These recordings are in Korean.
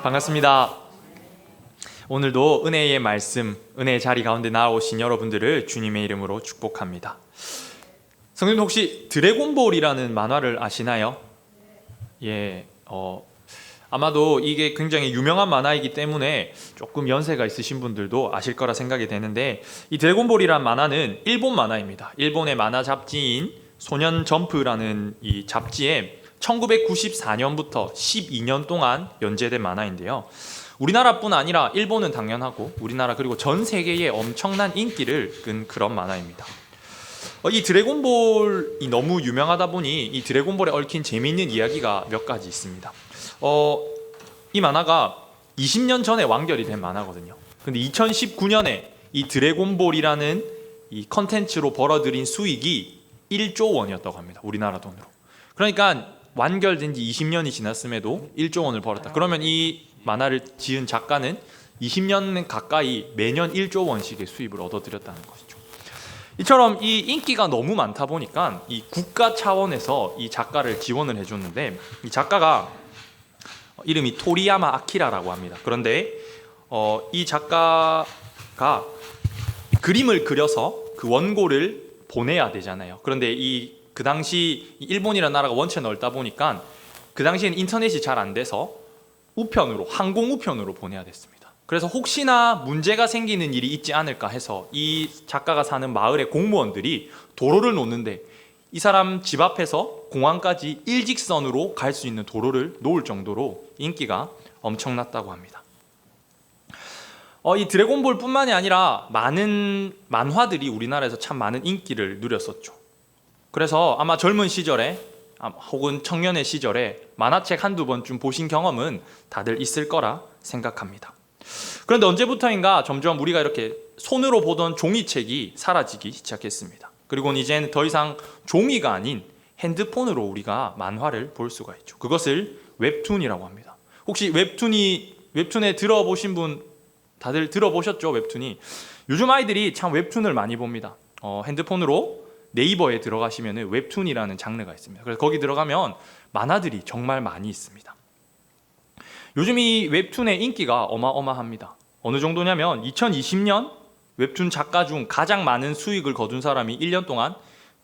반갑습니다. 오늘도 은혜의 말씀, 은혜의 자리 가운데 나오신 여러분들을 주님의 이름으로 축복합니다. 성도님 혹시 드래곤볼이라는 만화를 아시나요? 아마도 이게 굉장히 유명한 만화이기 때문에 조금 연세가 있으신 분들도 아실 거라 생각이 되는데, 이 드래곤볼이란 만화는 일본 만화입니다. 일본의 만화 잡지인 소년 점프라는 이 잡지에 1994년부터 12년 동안 연재된 만화인데요. 우리나라뿐 아니라 일본은 당연하고 우리나라 그리고 전 세계에 엄청난 인기를 끈 그런 만화입니다. 이 드래곤볼이 너무 유명하다 보니 이 드래곤볼에 얽힌 재미있는 이야기가 몇 가지 있습니다. 이 만화가 20년 전에 완결이 된 만화거든요. 근데 2019년에 이 드래곤볼이라는 이 컨텐츠로 벌어들인 수익이 1조 원이었다고 합니다. 우리나라 돈으로. 그러니까 완결된 지 20년이 지났음에도 1조 원을 벌었다. 그러면 이 만화를 지은 작가는 20년 가까이 매년 1조 원씩의 수입을 얻어들였다는 것이죠. 이처럼 이 인기가 너무 많다 보니까 이 국가 차원에서 이 작가를 지원을 해줬는데, 이 작가가 이름이 토리야마 아키라라고 합니다. 그런데 이 작가가 그림을 그려서 그 원고를 보내야 되잖아요. 그런데 그 당시 일본이라는 나라가 원체 넓다 보니까 그 당시에는 인터넷이 잘 안 돼서 우편으로, 항공 우편으로 보내야 됐습니다. 그래서 혹시나 문제가 생기는 일이 있지 않을까 해서 이 작가가 사는 마을의 공무원들이 도로를 놓는데, 이 사람 집 앞에서 공항까지 일직선으로 갈 수 있는 도로를 놓을 정도로 인기가 엄청났다고 합니다. 이 드래곤볼 뿐만이 아니라 많은 만화들이 우리나라에서 참 많은 인기를 누렸었죠. 그래서 아마 젊은 시절에 혹은 청년의 시절에 만화책 한두 번쯤 보신 경험은 다들 있을 거라 생각합니다. 그런데 언제부터인가 점점 우리가 이렇게 손으로 보던 종이책이 사라지기 시작했습니다. 그리고 이제는 더 이상 종이가 아닌 핸드폰으로 우리가 만화를 볼 수가 있죠. 그것을 웹툰이라고 합니다. 혹시 웹툰에 들어보신 분 다들 들어보셨죠? 웹툰이. 요즘 아이들이 참 웹툰을 많이 봅니다. 핸드폰으로 네이버에 들어가시면 웹툰이라는 장르가 있습니다. 그래서 거기 들어가면 만화들이 정말 많이 있습니다. 요즘 이 웹툰의 인기가 어마어마합니다. 어느 정도냐면 2020년 웹툰 작가 중 가장 많은 수익을 거둔 사람이 1년 동안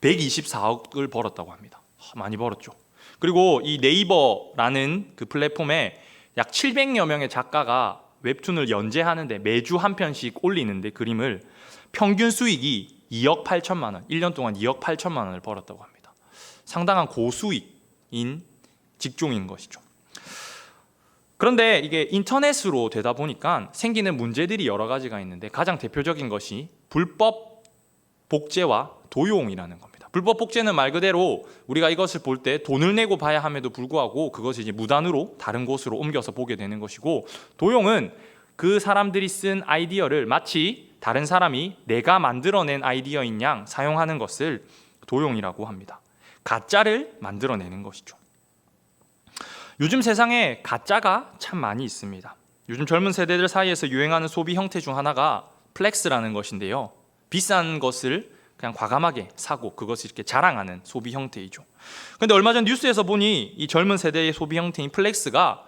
124억을 벌었다고 합니다. 많이 벌었죠. 그리고 이 네이버라는 그 플랫폼에 약 700여 명의 작가가 웹툰을 연재하는데 매주 한 편씩 올리는데 그림을 평균 수익이 2억 8천만 원, 1년 동안 2억 8천만 원을 벌었다고 합니다. 상당한 고수익인 직종인 것이죠. 그런데 이게 인터넷으로 되다 보니까 생기는 문제들이 여러 가지가 있는데, 가장 대표적인 것이 불법 복제와 도용이라는 겁니다. 불법 복제는 말 그대로 우리가 이것을 볼 때 돈을 내고 봐야 함에도 불구하고 그것을 이제 무단으로 다른 곳으로 옮겨서 보게 되는 것이고, 도용은 그 사람들이 쓴 아이디어를 마치 다른 사람이 내가 만들어낸 아이디어인 양 사용하는 것을 도용이라고 합니다. 가짜를 만들어내는 것이죠. 요즘 세상에 가짜가 참 많이 있습니다. 요즘 젊은 세대들 사이에서 유행하는 소비 형태 중 하나가 플렉스라는 것인데요. 비싼 것을 그냥 과감하게 사고 그것을 이렇게 자랑하는 소비 형태이죠. 그런데 얼마 전 뉴스에서 보니 이 젊은 세대의 소비 형태인 플렉스가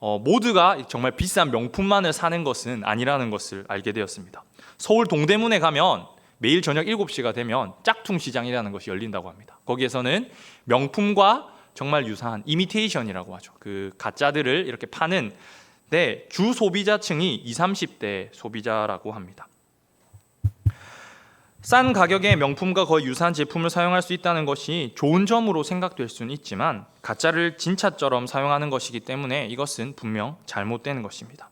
모두가 정말 비싼 명품만을 사는 것은 아니라는 것을 알게 되었습니다. 서울 동대문에 가면 매일 저녁 7시가 되면 짝퉁 시장이라는 것이 열린다고 합니다. 거기에서는 명품과 정말 유사한 이미테이션이라고 하죠. 그 가짜들을 이렇게 파는데 주 소비자층이 20, 30대 소비자라고 합니다. 싼 가격의 명품과 거의 유사한 제품을 사용할 수 있다는 것이 좋은 점으로 생각될 수는 있지만 가짜를 진짜처럼 사용하는 것이기 때문에 이것은 분명 잘못된 것입니다.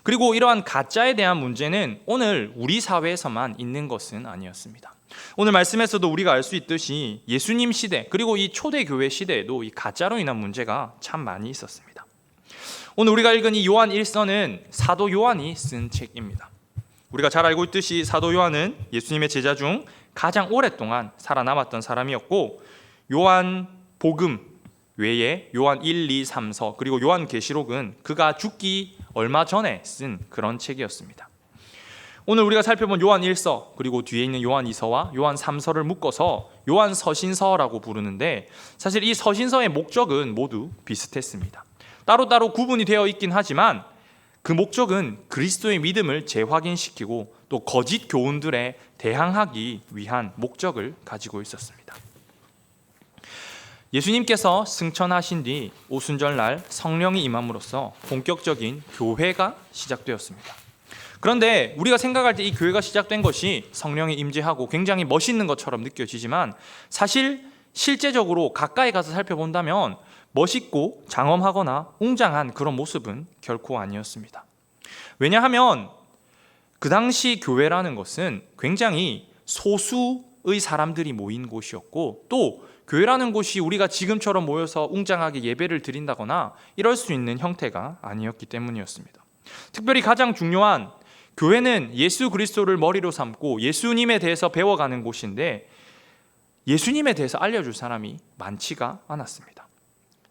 그리고 이러한 가짜에 대한 문제는 오늘 우리 사회에서만 있는 것은 아니었습니다. 오늘 말씀에서도 우리가 알 수 있듯이 예수님 시대 그리고 이 초대교회 시대에도 이 가짜로 인한 문제가 참 많이 있었습니다. 오늘 우리가 읽은 이 요한 1서는 사도 요한이 쓴 책입니다. 우리가 잘 알고 있듯이 사도 요한은 예수님의 제자 중 가장 오랫동안 살아남았던 사람이었고, 요한 복음 외에 요한 1, 2, 3서 그리고 요한 계시록은 그가 죽기 얼마 전에 쓴 그런 책이었습니다. 오늘 우리가 살펴본 요한 1서 그리고 뒤에 있는 요한 2서와 요한 3서를 묶어서 요한 서신서라고 부르는데, 사실 이 서신서의 목적은 모두 비슷했습니다. 따로따로 구분이 되어 있긴 하지만 그 목적은 그리스도의 믿음을 재확인시키고 또 거짓 교훈들에 대항하기 위한 목적을 가지고 있었습니다. 예수님께서 승천하신 뒤 오순절날 성령이 임함으로써 본격적인 교회가 시작되었습니다. 그런데 우리가 생각할 때 이 교회가 시작된 것이 성령이 임재하고 굉장히 멋있는 것처럼 느껴지지만 사실 실제적으로 가까이 가서 살펴본다면 멋있고 장엄하거나 웅장한 그런 모습은 결코 아니었습니다. 왜냐하면 그 당시 교회라는 것은 굉장히 소수의 사람들이 모인 곳이었고 또 교회라는 곳이 우리가 지금처럼 모여서 웅장하게 예배를 드린다거나 이럴 수 있는 형태가 아니었기 때문이었습니다. 특별히 가장 중요한 교회는 예수 그리스도를 머리로 삼고 예수님에 대해서 배워가는 곳인데 예수님에 대해서 알려줄 사람이 많지가 않았습니다.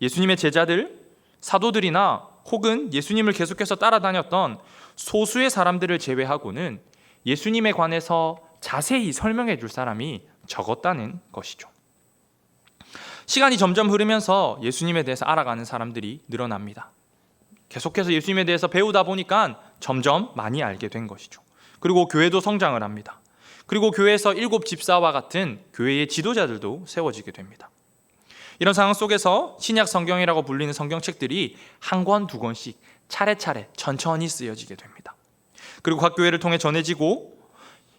예수님의 제자들, 사도들이나 혹은 예수님을 계속해서 따라다녔던 소수의 사람들을 제외하고는 예수님에 관해서 자세히 설명해 줄 사람이 적었다는 것이죠. 시간이 점점 흐르면서 예수님에 대해서 알아가는 사람들이 늘어납니다. 계속해서 예수님에 대해서 배우다 보니까 점점 많이 알게 된 것이죠. 그리고 교회도 성장을 합니다. 그리고 교회에서 7 집사와 같은 교회의 지도자들도 세워지게 됩니다. 이런 상황 속에서 신약 성경이라고 불리는 성경책들이 한 권, 두 권씩 차례차례 천천히 쓰여지게 됩니다. 그리고 각 교회를 통해 전해지고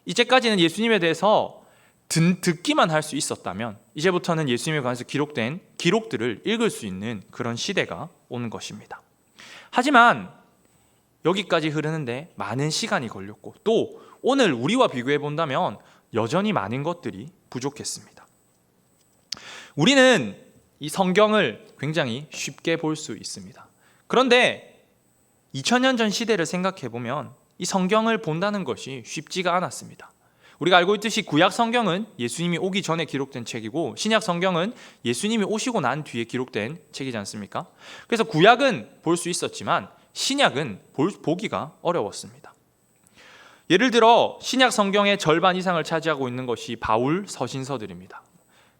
이제까지는 예수님에 대해서 듣기만 할 수 있었다면 이제부터는 예수님에 관해서 기록된 기록들을 읽을 수 있는 그런 시대가 오는 것입니다. 하지만 여기까지 흐르는데 많은 시간이 걸렸고 또 오늘 우리와 비교해 본다면 여전히 많은 것들이 부족했습니다. 우리는 이 성경을 굉장히 쉽게 볼 수 있습니다. 그런데 2000년 전 시대를 생각해 보면 이 성경을 본다는 것이 쉽지가 않았습니다. 우리가 알고 있듯이 구약 성경은 예수님이 오기 전에 기록된 책이고 신약 성경은 예수님이 오시고 난 뒤에 기록된 책이지 않습니까? 그래서 구약은 볼 수 있었지만 신약은 보기가 어려웠습니다. 예를 들어 신약 성경의 절반 이상을 차지하고 있는 것이 바울 서신서들입니다.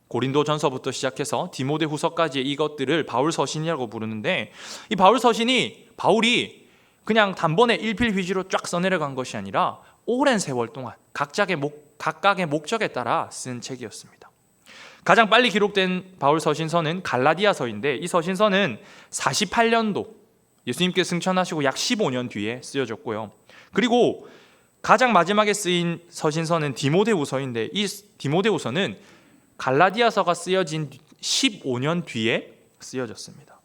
고린도 전서부터 시작해서 디모데 후서까지의 이것들을 바울 서신이라고 부르는데 이 바울 서신이 바울이 그냥 단번에 일필휘지로 쫙 써내려간 것이 아니라 오랜 세월 동안 각각의 목적에 따라 쓴 책이었습니다. 가장 빨리 기록된 바울 서신서는 갈라디아서인데 이 서신서는 48년도 예수님께서 승천하시고 약 15년 뒤에 쓰여졌고요. 그리고 가장 마지막에 쓰인 서신서는 디모데후서인데 이 디모데후서는 갈라디아서가 쓰여진 15년 뒤에 쓰여졌습니다.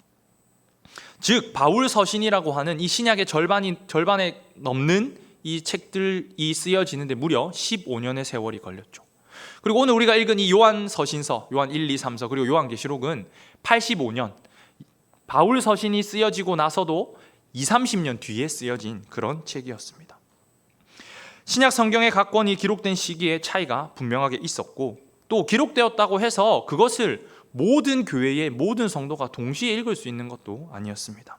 즉 바울 서신이라고 하는 이 신약의 절반에 넘는 이 책들이 쓰여지는데 무려 15년의 세월이 걸렸죠. 그리고 오늘 우리가 읽은 이 요한 서신서, 요한 1, 2, 3서 그리고 요한계시록은 85년 바울 서신이 쓰여지고 나서도 20-30년 뒤에 쓰여진 그런 책이었습니다. 신약 성경의 각 권이 기록된 시기에 차이가 분명하게 있었고 또 기록되었다고 해서 그것을 모든 교회의 모든 성도가 동시에 읽을 수 있는 것도 아니었습니다.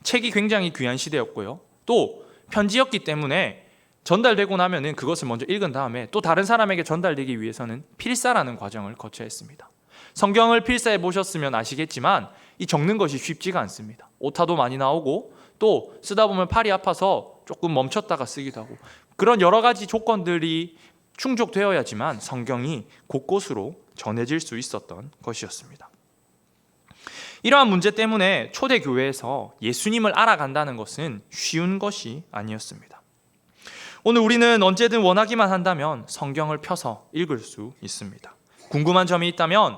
책이 굉장히 귀한 시대였고요. 또 편지였기 때문에 전달되고 나면은 그것을 먼저 읽은 다음에 또 다른 사람에게 전달되기 위해서는 필사라는 과정을 거쳐야 했습니다. 성경을 필사해 보셨으면 아시겠지만 이 적는 것이 쉽지가 않습니다. 오타도 많이 나오고 또 쓰다 보면 팔이 아파서 조금 멈췄다가 쓰기도 하고 그런 여러 가지 조건들이 충족되어야지만 성경이 곳곳으로 전해질 수 있었던 것이었습니다. 이러한 문제 때문에 초대교회에서 예수님을 알아간다는 것은 쉬운 것이 아니었습니다. 오늘 우리는 언제든 원하기만 한다면 성경을 펴서 읽을 수 있습니다. 궁금한 점이 있다면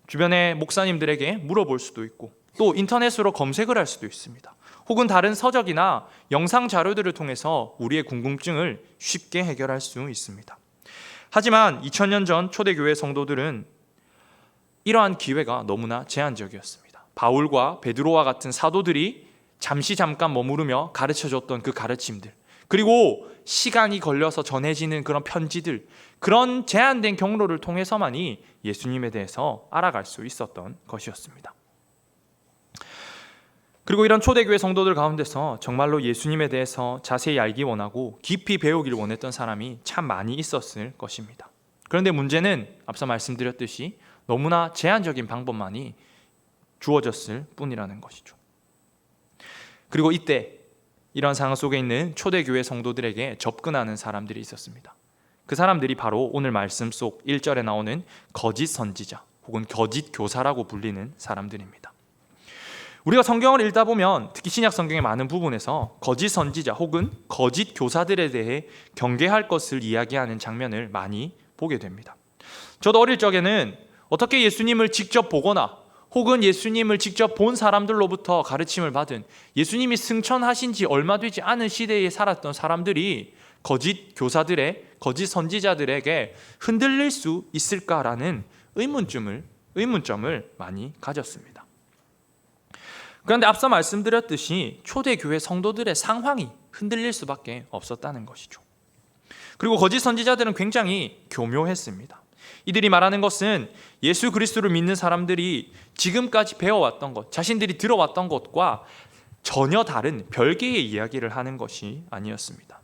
주변의 목사님들에게 물어볼 수도 있고 또 인터넷으로 검색을 할 수도 있습니다. 혹은 다른 서적이나 영상 자료들을 통해서 우리의 궁금증을 쉽게 해결할 수 있습니다. 하지만 2000년 전 초대교회 성도들은 이러한 기회가 너무나 제한적이었습니다. 바울과 베드로와 같은 사도들이 잠깐 머무르며 가르쳐줬던 그 가르침들 그리고 시간이 걸려서 전해지는 그런 편지들 그런 제한된 경로를 통해서만이 예수님에 대해서 알아갈 수 있었던 것이었습니다. 그리고 이런 초대교회 성도들 가운데서 정말로 예수님에 대해서 자세히 알기 원하고 깊이 배우기를 원했던 사람이 참 많이 있었을 것입니다. 그런데 문제는 앞서 말씀드렸듯이 너무나 제한적인 방법만이 주어졌을 뿐이라는 것이죠. 그리고 이때 이런 상황 속에 있는 초대교회 성도들에게 접근하는 사람들이 있었습니다. 그 사람들이 바로 오늘 말씀 속 1절에 나오는 거짓 선지자 혹은 거짓 교사라고 불리는 사람들입니다. 우리가 성경을 읽다 보면 특히 신약 성경의 많은 부분에서 거짓 선지자 혹은 거짓 교사들에 대해 경계할 것을 이야기하는 장면을 많이 보게 됩니다. 저도 어릴 적에는 어떻게 예수님을 직접 보거나 혹은 예수님을 직접 본 사람들로부터 가르침을 받은 예수님이 승천하신 지 얼마 되지 않은 시대에 살았던 사람들이 거짓 교사들의 거짓 선지자들에게 흔들릴 수 있을까라는 의문점을 많이 가졌습니다. 그런데 앞서 말씀드렸듯이 초대교회 성도들의 상황이 흔들릴 수밖에 없었다는 것이죠. 그리고 거짓 선지자들은 굉장히 교묘했습니다. 이들이 말하는 것은 예수 그리스도를 믿는 사람들이 지금까지 배워왔던 것, 자신들이 들어왔던 것과 전혀 다른 별개의 이야기를 하는 것이 아니었습니다.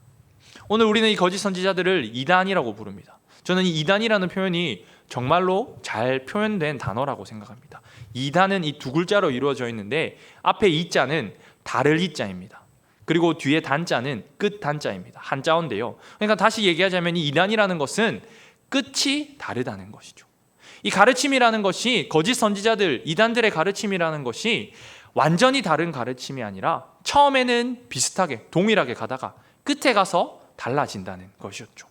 오늘 우리는 이 거짓 선지자들을 이단이라고 부릅니다. 저는 이 이단이라는 표현이 정말로 잘 표현된 단어라고 생각합니다. 이단은 이 두 글자로 이루어져 있는데 앞에 이자는 다를 이자입니다. 그리고 뒤에 단자는 끝 단자입니다. 한자어인데요. 그러니까 다시 얘기하자면 이 이단이라는 것은 끝이 다르다는 것이죠. 이 가르침이라는 것이 거짓 선지자들, 이단들의 가르침이라는 것이 완전히 다른 가르침이 아니라 처음에는 비슷하게 동일하게 가다가 끝에 가서 달라진다는 것이었죠.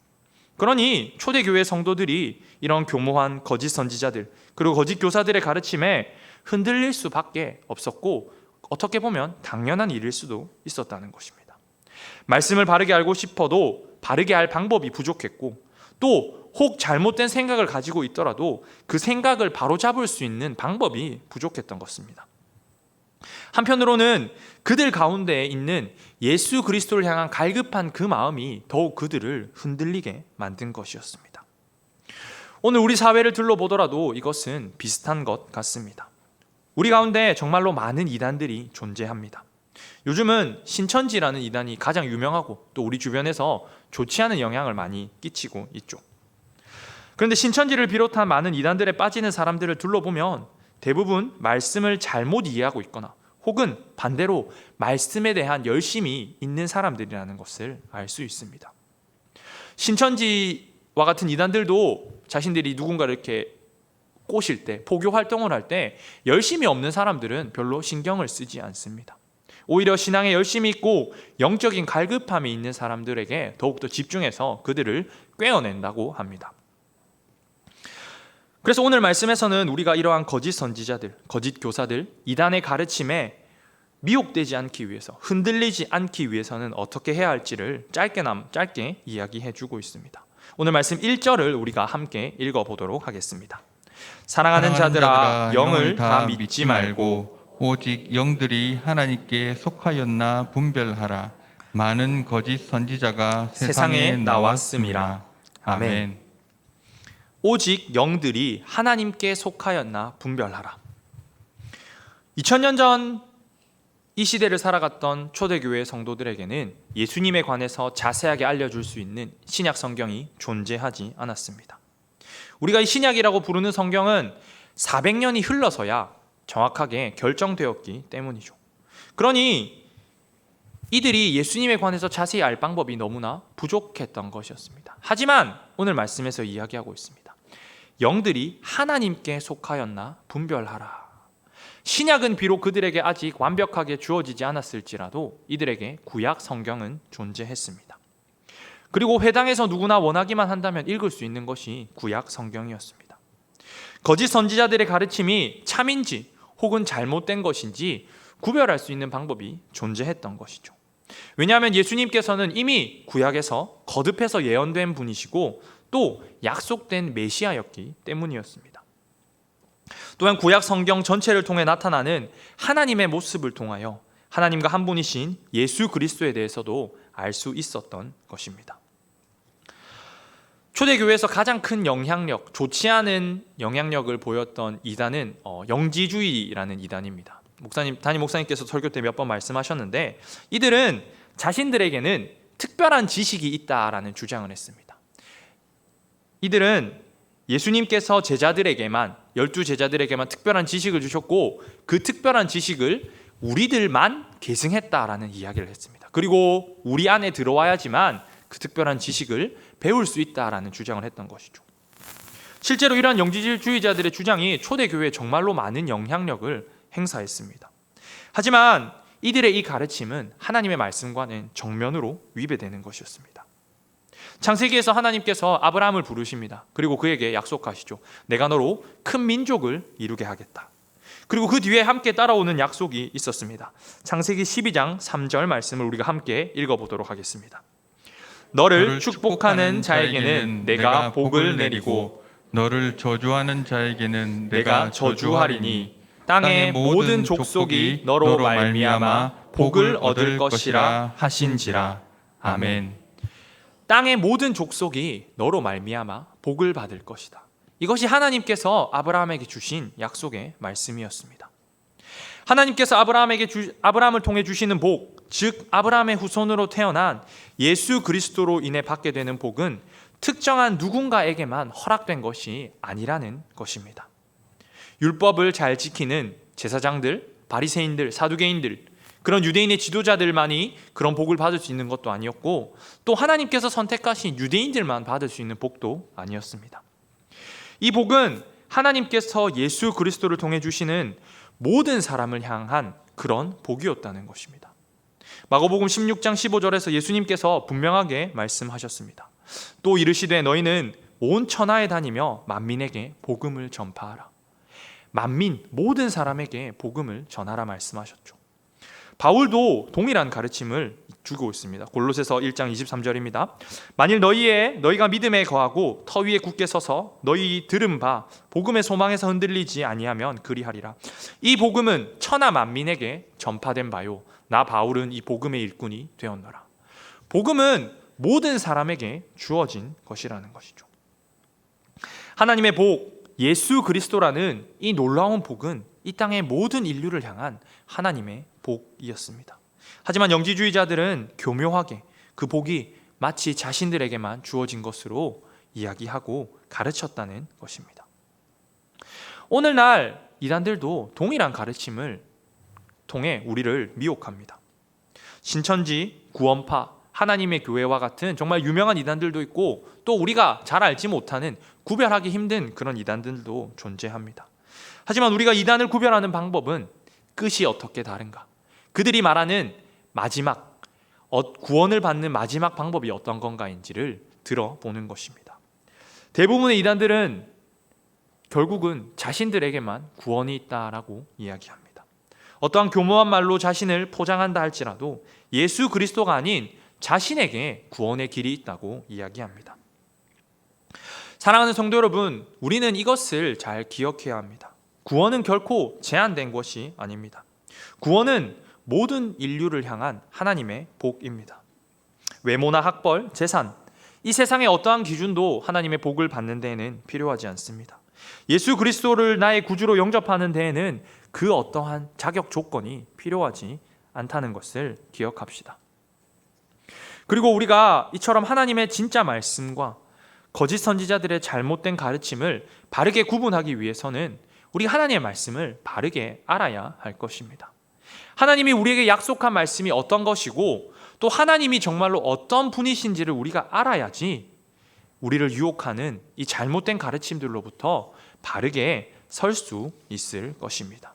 그러니 초대교회 성도들이 이런 교모한 거짓 선지자들 그리고 거짓 교사들의 가르침에 흔들릴 수밖에 없었고 어떻게 보면 당연한 일일 수도 있었다는 것입니다. 말씀을 바르게 알고 싶어도 바르게 알 방법이 부족했고 또 혹 잘못된 생각을 가지고 있더라도 그 생각을 바로잡을 수 있는 방법이 부족했던 것입니다. 한편으로는 그들 가운데 있는 예수 그리스도를 향한 갈급한 그 마음이 더욱 그들을 흔들리게 만든 것이었습니다. 오늘 우리 사회를 둘러보더라도 이것은 비슷한 것 같습니다. 우리 가운데 정말로 많은 이단들이 존재합니다. 요즘은 신천지라는 이단이 가장 유명하고 또 우리 주변에서 좋지 않은 영향을 많이 끼치고 있죠. 그런데 신천지를 비롯한 많은 이단들에 빠지는 사람들을 둘러보면 대부분 말씀을 잘못 이해하고 있거나 혹은 반대로 말씀에 대한 열심이 있는 사람들이라는 것을 알 수 있습니다. 신천지와 같은 이단들도 자신들이 누군가를 이렇게 꼬실 때, 포교 활동을 할 때 열심이 없는 사람들은 별로 신경을 쓰지 않습니다. 오히려 신앙에 열심이 있고 영적인 갈급함이 있는 사람들에게 더욱더 집중해서 그들을 꿰어낸다고 합니다. 그래서 오늘 말씀에서는 우리가 이러한 거짓 선지자들, 거짓 교사들, 이단의 가르침에 미혹되지 않기 위해서, 흔들리지 않기 위해서는 어떻게 해야 할지를 짧게 이야기해 주고 있습니다. 오늘 말씀 1절을 우리가 함께 읽어보도록 하겠습니다. 사랑하는 자들아, 영을 다 믿지 말고 오직 영들이 하나님께 속하였나 분별하라. 많은 거짓 선지자가 세상에 나왔음이라. 아멘. 오직 영들이 하나님께 속하였나 분별하라. 2000년 전 이 시대를 살아갔던 초대교회 성도들에게는 예수님에 관해서 자세하게 알려줄 수 있는 신약 성경이 존재하지 않았습니다. 우리가 이 신약이라고 부르는 성경은 400년이 흘러서야 정확하게 결정되었기 때문이죠. 그러니 이들이 예수님에 관해서 자세히 알 방법이 너무나 부족했던 것이었습니다. 하지만 오늘 말씀에서 이야기하고 있습니다. 영들이 하나님께 속하였나 분별하라. 신약은 비록 그들에게 아직 완벽하게 주어지지 않았을지라도 이들에게 구약 성경은 존재했습니다. 그리고 회당에서 누구나 원하기만 한다면 읽을 수 있는 것이 구약 성경이었습니다. 거짓 선지자들의 가르침이 참인지 혹은 잘못된 것인지 구별할 수 있는 방법이 존재했던 것이죠. 왜냐하면 예수님께서는 이미 구약에서 거듭해서 예언된 분이시고 또 약속된 메시아였기 때문이었습니다. 또한 구약 성경 전체를 통해 나타나는 하나님의 모습을 통하여 하나님과 한 분이신 예수 그리스도에 대해서도 알 수 있었던 것입니다. 초대교회에서 가장 큰 영향력, 좋지 않은 영향력을 보였던 이단은 영지주의라는 이단입니다. 담임 목사님께서 설교 때 몇 번 말씀하셨는데 이들은 자신들에게는 특별한 지식이 있다라는 주장을 했습니다. 이들은 예수님께서 제자들에게만 12제자들에게만 특별한 지식을 주셨고 그 특별한 지식을 우리들만 계승했다라는 이야기를 했습니다. 그리고 우리 안에 들어와야지만 그 특별한 지식을 배울 수 있다라는 주장을 했던 것이죠. 실제로 이러한 영지주의자들의 주장이 초대교회에 정말로 많은 영향력을 행사했습니다. 하지만 이들의 이 가르침은 하나님의 말씀과는 정면으로 위배되는 것이었습니다. 창세기에서 하나님께서 아브라함을 부르십니다. 그리고 그에게 약속하시죠. 내가 너로 큰 민족을 이루게 하겠다. 그리고 그 뒤에 함께 따라오는 약속이 있었습니다. 창세기 12장 3절 말씀을 우리가 함께 읽어보도록 하겠습니다. 너를 축복하는 자에게는 내가 복을 내리고 너를 저주하는 자에게는 내가 저주하리니 땅의 모든 족속이 너로 말미암아 복을 얻을 것이라 하신지라. 아멘. 땅의 모든 족속이 너로 말미암아 복을 받을 것이다. 이것이 하나님께서 아브라함에게 주신 약속의 말씀이었습니다. 하나님께서 아브라함을 통해 주시는 복, 즉 아브라함의 후손으로 태어난 예수 그리스도로 인해 받게 되는 복은 특정한 누군가에게만 허락된 것이 아니라는 것입니다. 율법을 잘 지키는 제사장들, 바리새인들, 사두개인들, 그런 유대인의 지도자들만이 그런 복을 받을 수 있는 것도 아니었고, 또 하나님께서 선택하신 유대인들만 받을 수 있는 복도 아니었습니다. 이 복은 하나님께서 예수 그리스도를 통해 주시는 모든 사람을 향한 그런 복이었다는 것입니다. 마가복음 16장 15절에서 예수님께서 분명하게 말씀하셨습니다. 또 이르시되 너희는 온 천하에 다니며 만민에게 복음을 전파하라. 만민, 모든 사람에게 복음을 전하라 말씀하셨죠. 바울도 동일한 가르침을 주고 있습니다. 골로새서 1장 23절입니다. 만일 너희가 믿음에 거하고 터 위에 굳게 서서 너희 들은 바 복음의 소망에서 흔들리지 아니하면 그리하리라. 이 복음은 천하 만민에게 전파된 바요 나 바울은 이 복음의 일꾼이 되었노라. 복음은 모든 사람에게 주어진 것이라는 것이죠. 하나님의 복, 예수 그리스도라는 이 놀라운 복은 이 땅의 모든 인류를 향한 하나님의 복이었습니다. 하지만 영지주의자들은 교묘하게 그 복이 마치 자신들에게만 주어진 것으로 이야기하고 가르쳤다는 것입니다. 오늘날 이단들도 동일한 가르침을 통해 우리를 미혹합니다. 신천지, 구원파, 하나님의 교회와 같은 정말 유명한 이단들도 있고, 또 우리가 잘 알지 못하는 구별하기 힘든 그런 이단들도 존재합니다. 하지만 우리가 이단을 구별하는 방법은 끝이 어떻게 다른가, 그들이 말하는 마지막 구원을 받는 마지막 방법이 어떤 건가인지를 들어보는 것입니다. 대부분의 이단들은 결국은 자신들에게만 구원이 있다라고 이야기합니다. 어떠한 교묘한 말로 자신을 포장한다 할지라도 예수 그리스도가 아닌 자신에게 구원의 길이 있다고 이야기합니다. 사랑하는 성도 여러분, 우리는 이것을 잘 기억해야 합니다. 구원은 결코 제한된 것이 아닙니다. 구원은 모든 인류를 향한 하나님의 복입니다. 외모나 학벌, 재산, 이 세상의 어떠한 기준도 하나님의 복을 받는 데에는 필요하지 않습니다. 예수 그리스도를 나의 구주로 영접하는 데에는 그 어떠한 자격 조건이 필요하지 않다는 것을 기억합시다. 그리고 우리가 이처럼 하나님의 진짜 말씀과 거짓 선지자들의 잘못된 가르침을 바르게 구분하기 위해서는 우리가 하나님의 말씀을 바르게 알아야 할 것입니다. 하나님이 우리에게 약속한 말씀이 어떤 것이고, 또 하나님이 정말로 어떤 분이신지를 우리가 알아야지 우리를 유혹하는 이 잘못된 가르침들로부터 바르게 설 수 있을 것입니다.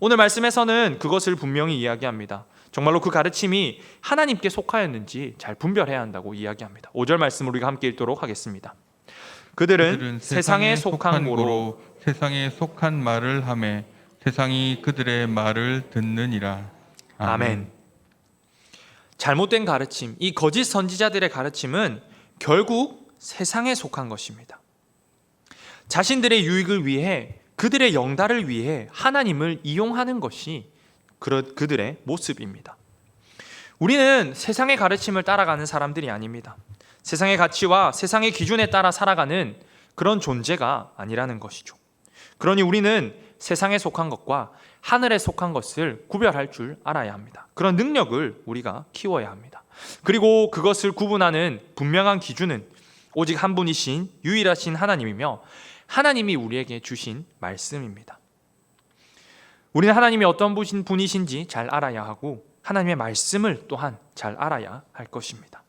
오늘 말씀에서는 그것을 분명히 이야기합니다. 정말로 그 가르침이 하나님께 속하였는지 잘 분별해야 한다고 이야기합니다. 5절 말씀을 우리가 함께 읽도록 하겠습니다. 그들은 세상에 속한 고로 세상에 속한 말을 하매 세상이 그들의 말을 듣느니라. 아멘. 잘못된 가르침, 이 거짓 선지자들의 가르침은 결국 세상에 속한 것입니다. 자신들의 유익을 위해, 그들의 영달을 위해 하나님을 이용하는 것이 그들의 모습입니다. 우리는 세상의 가르침을 따라가는 사람들이 아닙니다. 세상의 가치와 세상의 기준에 따라 살아가는 그런 존재가 아니라는 것이죠. 그러니 우리는 세상에 속한 것과 하늘에 속한 것을 구별할 줄 알아야 합니다. 그런 능력을 우리가 키워야 합니다. 그리고 그것을 구분하는 분명한 기준은 오직 한 분이신 유일하신 하나님이며, 하나님이 우리에게 주신 말씀입니다. 우리는 하나님이 어떤 분이신지 잘 알아야 하고 하나님의 말씀을 또한 잘 알아야 할 것입니다.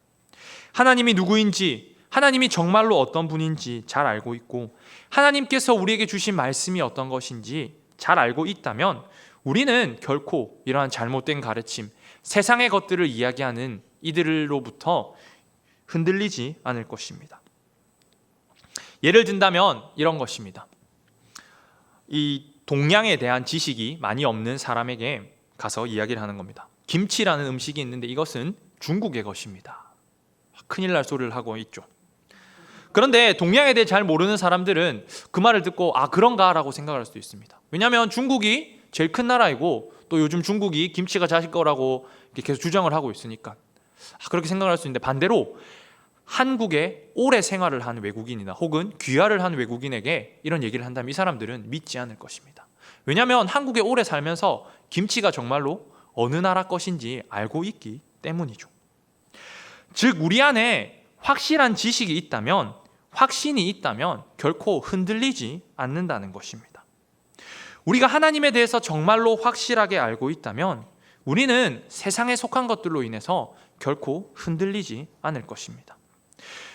하나님이 누구인지, 하나님이 정말로 어떤 분인지 잘 알고 있고 하나님께서 우리에게 주신 말씀이 어떤 것인지 잘 알고 있다면 우리는 결코 이러한 잘못된 가르침, 세상의 것들을 이야기하는 이들로부터 흔들리지 않을 것입니다. 예를 든다면 이런 것입니다. 이 동양에 대한 지식이 많이 없는 사람에게 가서 이야기를 하는 겁니다. 김치라는 음식이 있는데 이것은 중국의 것입니다. 큰일 날 소리를 하고 있죠. 그런데 동양에 대해 잘 모르는 사람들은 그 말을 듣고 아 그런가 라고 생각할 수도 있습니다. 왜냐하면 중국이 제일 큰 나라이고 또 요즘 중국이 김치가 자식 거라고 계속 주장을 하고 있으니까 그렇게 생각할 수 있는데, 반대로 한국에 오래 생활을 한 외국인이나 혹은 귀화를 한 외국인에게 이런 얘기를 한다면 이 사람들은 믿지 않을 것입니다. 왜냐하면 한국에 오래 살면서 김치가 정말로 어느 나라 것인지 알고 있기 때문이죠. 즉 우리 안에 확실한 지식이 있다면, 확신이 있다면 결코 흔들리지 않는다는 것입니다. 우리가 하나님에 대해서 정말로 확실하게 알고 있다면 우리는 세상에 속한 것들로 인해서 결코 흔들리지 않을 것입니다.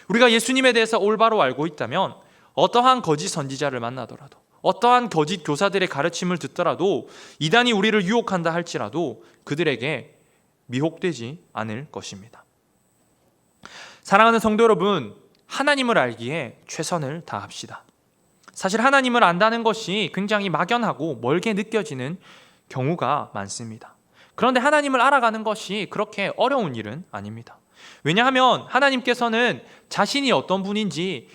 우리가 예수님에 대해서 올바로 알고 있다면 어떠한 거짓 선지자를 만나더라도, 어떠한 거짓 교사들의 가르침을 듣더라도, 이단이 우리를 유혹한다 할지라도 그들에게 미혹되지 않을 것입니다. 사랑하는 성도 여러분, 하나님을 알기에 최선을 다합시다. 사실 하나님을 안다는 것이 굉장히 막연하고 멀게 느껴지는 경우가 많습니다. 그런데 하나님을 알아가는 것이 그렇게 어려운 일은 아닙니다. 왜냐하면 하나님께서는 자신이 어떤 분인지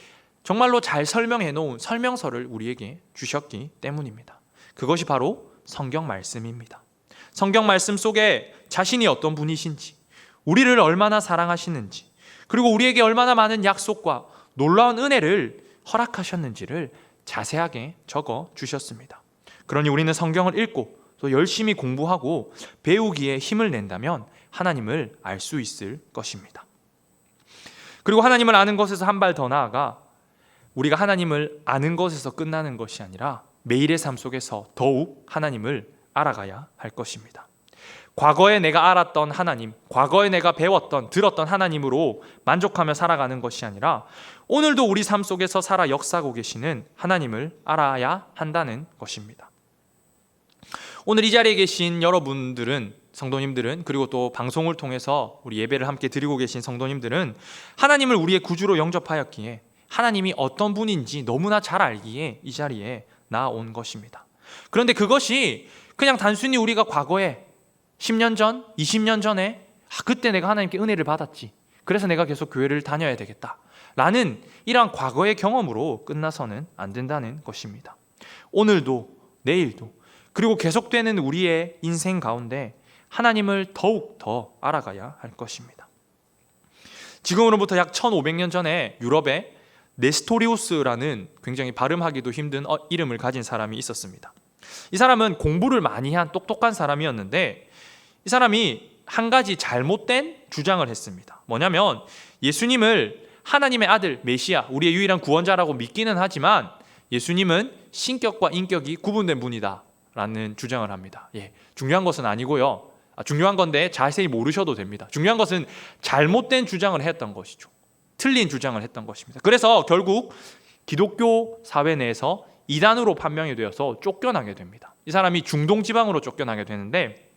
정말로 잘 설명해 놓은 설명서를 우리에게 주셨기 때문입니다. 그것이 바로 성경 말씀입니다. 성경 말씀 속에 자신이 어떤 분이신지, 우리를 얼마나 사랑하시는지, 그리고 우리에게 얼마나 많은 약속과 놀라운 은혜를 허락하셨는지를 자세하게 적어 주셨습니다. 그러니 우리는 성경을 읽고 또 열심히 공부하고 배우기에 힘을 낸다면 하나님을 알 수 있을 것입니다. 그리고 하나님을 아는 것에서 한 발 더 나아가 우리가 하나님을 아는 것에서 끝나는 것이 아니라 매일의 삶 속에서 더욱 하나님을 알아가야 할 것입니다. 과거에 내가 알았던 하나님, 과거에 내가 배웠던, 들었던 하나님으로 만족하며 살아가는 것이 아니라 오늘도 우리 삶 속에서 살아 역사하고 계시는 하나님을 알아야 한다는 것입니다. 오늘 이 자리에 계신 여러분들은, 성도님들은, 그리고 또 방송을 통해서 우리 예배를 함께 드리고 계신 성도님들은 하나님을 우리의 구주로 영접하였기에 하나님이 어떤 분인지 너무나 잘 알기에 이 자리에 나온 것입니다. 그런데 그것이 그냥 단순히 우리가 과거에 10년 전, 20년 전에 그때 내가 하나님께 은혜를 받았지, 그래서 내가 계속 교회를 다녀야 되겠다 라는 이러한 과거의 경험으로 끝나서는 안 된다는 것입니다. 오늘도 내일도 그리고 계속되는 우리의 인생 가운데 하나님을 더욱 더 알아가야 할 것입니다. 지금으로부터 약 1500년 전에 유럽에 네스토리우스라는 굉장히 발음하기도 힘든 이름을 가진 사람이 있었습니다. 이 사람은 공부를 많이 한 똑똑한 사람이었는데 이 사람이 한 가지 잘못된 주장을 했습니다. 뭐냐면 예수님을 하나님의 아들 메시아, 우리의 유일한 구원자라고 믿기는 하지만 예수님은 신격과 인격이 구분된 분이다 라는 주장을 합니다. 중요한 것은 아니고요. 중요한 건데 자세히 모르셔도 됩니다. 중요한 것은 잘못된 주장을 했던 것이죠. 틀린 주장을 했던 것입니다. 그래서 결국 기독교 사회 내에서 이단으로 판명이 되어서 쫓겨나게 됩니다. 이 사람이 중동 지방으로 쫓겨나게 되는데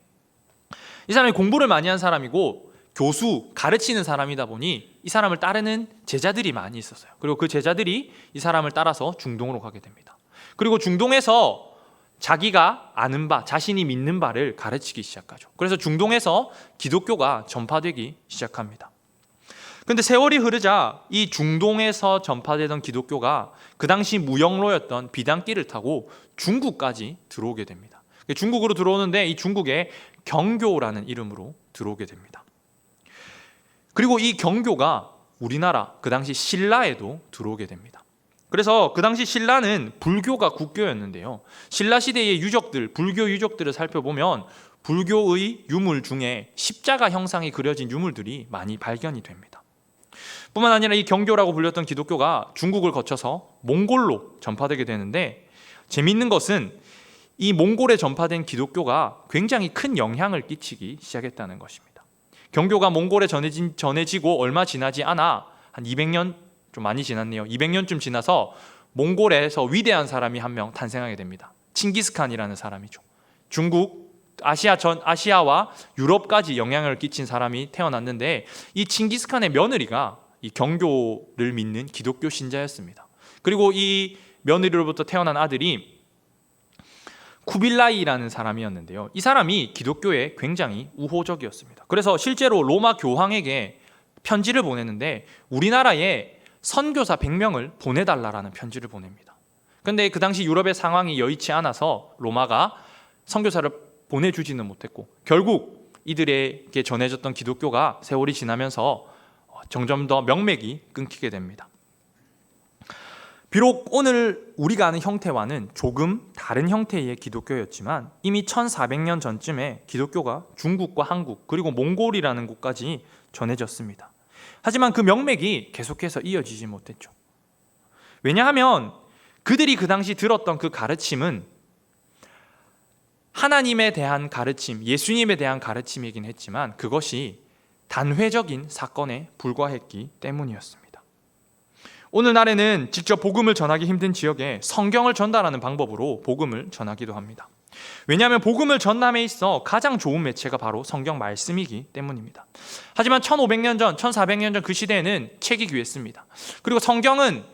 이 사람이 공부를 많이 한 사람이고 교수, 가르치는 사람이다 보니 이 사람을 따르는 제자들이 많이 있었어요. 그리고 그 제자들이 이 사람을 따라서 중동으로 가게 됩니다. 그리고 중동에서 자기가 아는 바, 자신이 믿는 바를 가르치기 시작하죠. 그래서 중동에서 기독교가 전파되기 시작합니다. 그런데 세월이 흐르자 이 중동에서 전파되던 기독교가 그 당시 무역로였던 비단길을 타고 중국까지 들어오게 됩니다. 중국으로 들어오는데 이 중국에 경교라는 이름으로 들어오게 됩니다. 그리고 이 경교가 우리나라 그 당시 신라에도 들어오게 됩니다. 그래서 그 당시 신라는 불교가 국교였는데요. 신라 시대의 유적들, 불교 유적들을 살펴보면 불교의 유물 중에 십자가 형상이 그려진 유물들이 많이 발견이 됩니다. 뿐만 아니라 이 경교라고 불렸던 기독교가 중국을 거쳐서 몽골로 전파되게 되는데, 재미있는 것은 이 몽골에 전파된 기독교가 굉장히 큰 영향을 끼치기 시작했다는 것입니다. 경교가 몽골에 전해지고 얼마 지나지 않아 한 200년, 좀 많이 지났네요. 200년쯤 지나서 몽골에서 위대한 사람이 한 명 탄생하게 됩니다. 칭기스칸이라는 사람이죠. 중국, 아시아와 유럽까지 영향을 끼친 사람이 태어났는데, 이 칭기스칸의 며느리가 이 경교를 믿는 기독교 신자였습니다. 그리고 이 며느리로부터 태어난 아들이 쿠빌라이라는 사람이었는데요. 이 사람이 기독교에 굉장히 우호적이었습니다. 그래서 실제로 로마 교황에게 편지를 보냈는데 우리나라에 선교사 100명을 보내달라라는 편지를 보냅니다. 그런데 그 당시 유럽의 상황이 여의치 않아서 로마가 선교사를 보내주지는 못했고, 결국 이들에게 전해졌던 기독교가 세월이 지나면서 점점 더 명맥이 끊기게 됩니다. 비록 오늘 우리가 아는 형태와는 조금 다른 형태의 기독교였지만 이미 1400년 전쯤에 기독교가 중국과 한국 그리고 몽골이라는 곳까지 전해졌습니다. 하지만 그 명맥이 계속해서 이어지지 못했죠. 왜냐하면 그들이 그 당시 들었던 그 가르침은 하나님에 대한 가르침, 예수님에 대한 가르침이긴 했지만 그것이 단회적인 사건에 불과했기 때문이었습니다. 오늘날에는 직접 복음을 전하기 힘든 지역에 성경을 전달하는 방법으로 복음을 전하기도 합니다. 왜냐하면 복음을 전함에 있어 가장 좋은 매체가 바로 성경 말씀이기 때문입니다. 하지만 1500년 전, 1400년 전 그 시대에는 책이 귀했습니다. 그리고 성경은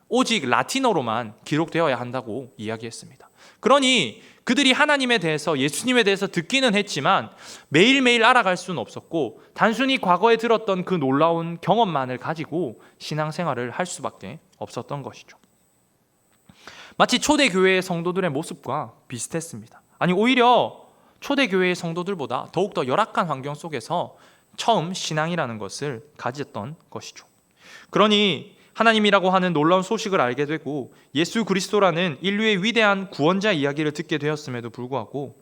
오직 라틴어로만 기록되어야 한다고 이야기했습니다. 그러니 그들이 하나님에 대해서, 예수님에 대해서 듣기는 했지만 매일매일 알아갈 수는 없었고, 단순히 과거에 들었던 그 놀라운 경험만을 가지고 신앙생활을 할 수밖에 없었던 것이죠. 마치 초대교회의 성도들의 모습과 비슷했습니다. 아니, 오히려 초대교회의 성도들보다 더욱더 열악한 환경 속에서 처음 신앙이라는 것을 가졌던 것이죠. 그러니 하나님이라고 하는 놀라운 소식을 알게 되고 예수 그리스도라는 인류의 위대한 구원자 이야기를 듣게 되었음에도 불구하고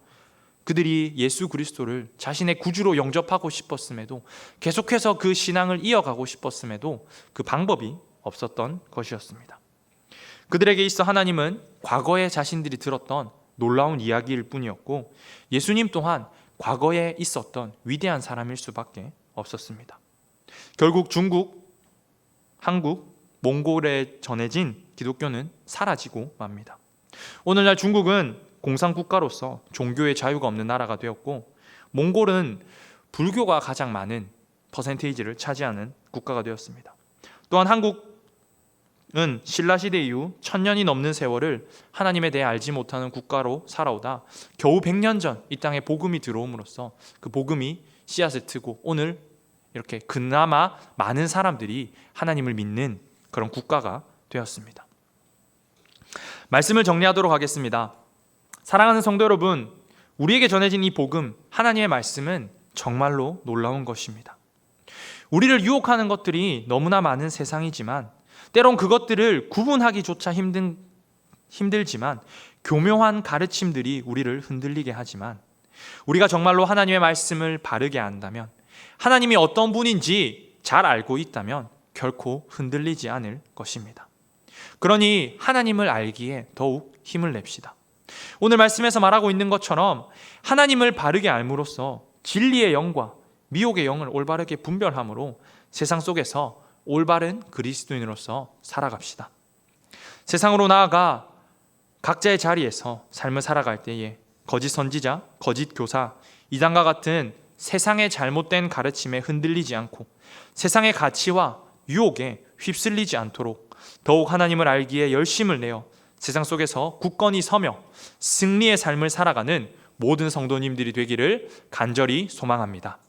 그들이 예수 그리스도를 자신의 구주로 영접하고 싶었음에도, 계속해서 그 신앙을 이어가고 싶었음에도 그 방법이 없었던 것이었습니다. 그들에게 있어 하나님은 과거에 자신들이 들었던 놀라운 이야기일 뿐이었고, 예수님 또한 과거에 있었던 위대한 사람일 수밖에 없었습니다. 결국 중국, 한국, 몽골에 전해진 기독교는 사라지고 맙니다. 오늘날 중국은 공산국가로서 종교의 자유가 없는 나라가 되었고, 몽골은 불교가 가장 많은 퍼센테이지를 차지하는 국가가 되었습니다. 또한 한국은 신라시대 이후 1000년이 넘는 세월을 하나님에 대해 알지 못하는 국가로 살아오다 겨우 100년 전 이 땅에 복음이 들어옴으로써 그 복음이 씨앗을 트고 오늘 이렇게 그나마 많은 사람들이 하나님을 믿는 그런 국가가 되었습니다. 말씀을 정리하도록 하겠습니다. 사랑하는 성도 여러분, 우리에게 전해진 이 복음, 하나님의 말씀은 정말로 놀라운 것입니다. 우리를 유혹하는 것들이 너무나 많은 세상이지만 때론 그것들을 구분하기조차 힘들지만 교묘한 가르침들이 우리를 흔들리게 하지만, 우리가 정말로 하나님의 말씀을 바르게 안다면, 하나님이 어떤 분인지 잘 알고 있다면 결코 흔들리지 않을 것입니다. 그러니 하나님을 알기에 더욱 힘을 냅시다. 오늘 말씀에서 말하고 있는 것처럼 하나님을 바르게 알므로써 진리의 영과 미혹의 영을 올바르게 분별함으로 세상 속에서 올바른 그리스도인으로서 살아갑시다. 세상으로 나아가 각자의 자리에서 삶을 살아갈 때에 거짓 선지자, 거짓 교사, 이단과 같은 세상의 잘못된 가르침에 흔들리지 않고 세상의 가치와 유혹에 휩쓸리지 않도록 더욱 하나님을 알기에 열심을 내어 세상 속에서 굳건히 서며 승리의 삶을 살아가는 모든 성도님들이 되기를 간절히 소망합니다.